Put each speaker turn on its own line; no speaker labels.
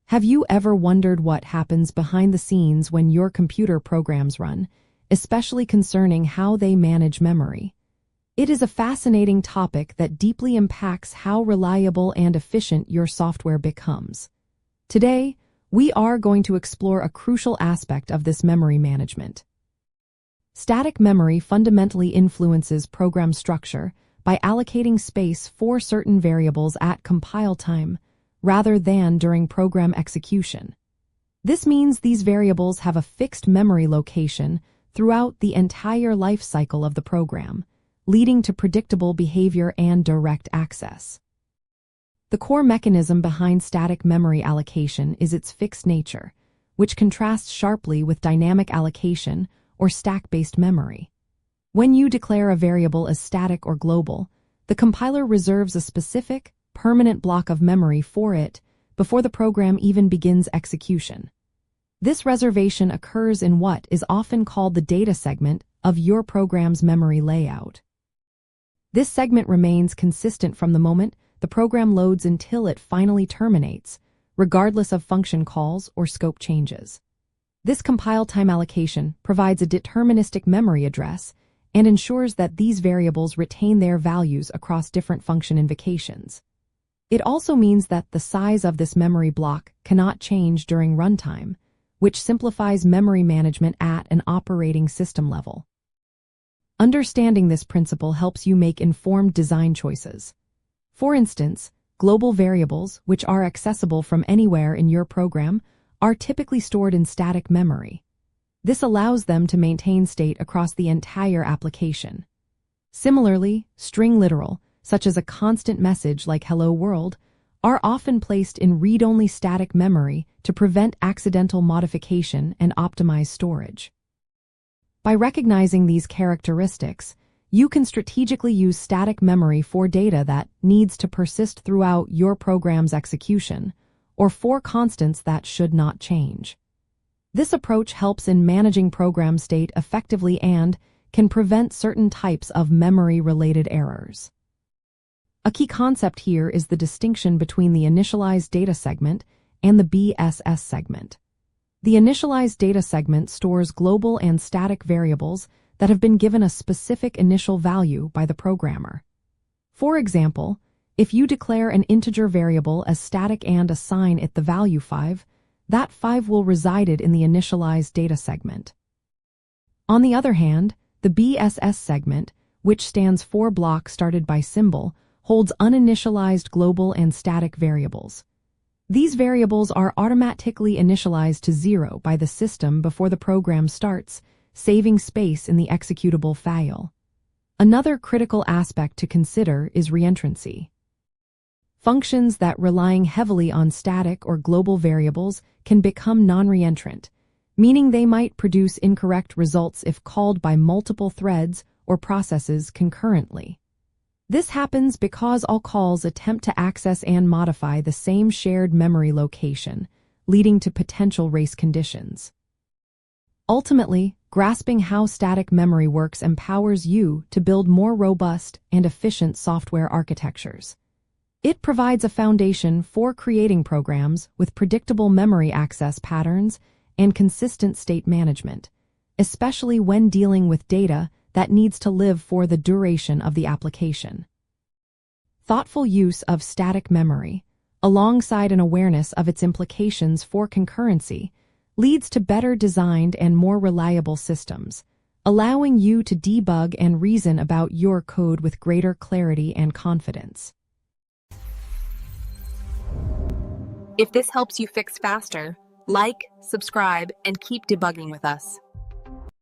Have you ever wondered what happens behind the scenes when your computer programs run, especially concerning how they manage memory? It is a fascinating topic that deeply impacts how reliable and efficient your software becomes. Today, we are going to explore a crucial aspect of this memory management. Static memory fundamentally influences program structure by allocating space for certain variables at compile time, rather than during program execution. This means these variables have a fixed memory location throughout the entire life cycle of the program, leading to predictable behavior and direct access. The core mechanism behind static memory allocation is its fixed nature, which contrasts sharply with dynamic allocation or stack-based memory. When you declare a variable as static or global, the compiler reserves a specific, permanent block of memory for it before the program even begins execution. This reservation occurs in what is often called the data segment of your program's memory layout. This segment remains consistent from the moment the program loads until it finally terminates, regardless of function calls or scope changes. This compile time allocation provides a deterministic memory address and ensures that these variables retain their values across different function invocations. It also means that the size of this memory block cannot change during runtime, which simplifies memory management at an operating system level. Understanding this principle helps you make informed design choices. For instance, global variables, which are accessible from anywhere in your program, are typically stored in static memory. This allows them to maintain state across the entire application. Similarly, string literal, such as a constant message like "Hello World," are often placed in read-only static memory to prevent accidental modification and optimize storage. By recognizing these characteristics, you can strategically use static memory for data that needs to persist throughout your program's execution, or for constants that should not change. This approach helps in managing program state effectively and can prevent certain types of memory-related errors. A key concept here is the distinction between the initialized data segment and the BSS segment. The initialized data segment stores global and static variables that have been given a specific initial value by the programmer. For example, if you declare an integer variable as static and assign it the value 5, that 5 will reside in the initialized data segment. On the other hand, the BSS segment, which stands for block started by symbol, holds uninitialized global and static variables. These variables are automatically initialized to 0 by the system before the program starts, saving space in the executable file. Another critical aspect to consider is reentrancy. Functions that relying heavily on static or global variables can become non-reentrant, meaning they might produce incorrect results if called by multiple threads or processes concurrently. This happens because all calls attempt to access and modify the same shared memory location, leading to potential race conditions. Ultimately, grasping how static memory works empowers you to build more robust and efficient software architectures. It provides a foundation for creating programs with predictable memory access patterns and consistent state management, especially when dealing with data that needs to live for the duration of the application. Thoughtful use of static memory, alongside an awareness of its implications for concurrency, leads to better designed and more reliable systems, allowing you to debug and reason about your code with greater clarity and confidence.
If this helps you fix faster, like, subscribe, and keep debugging with us.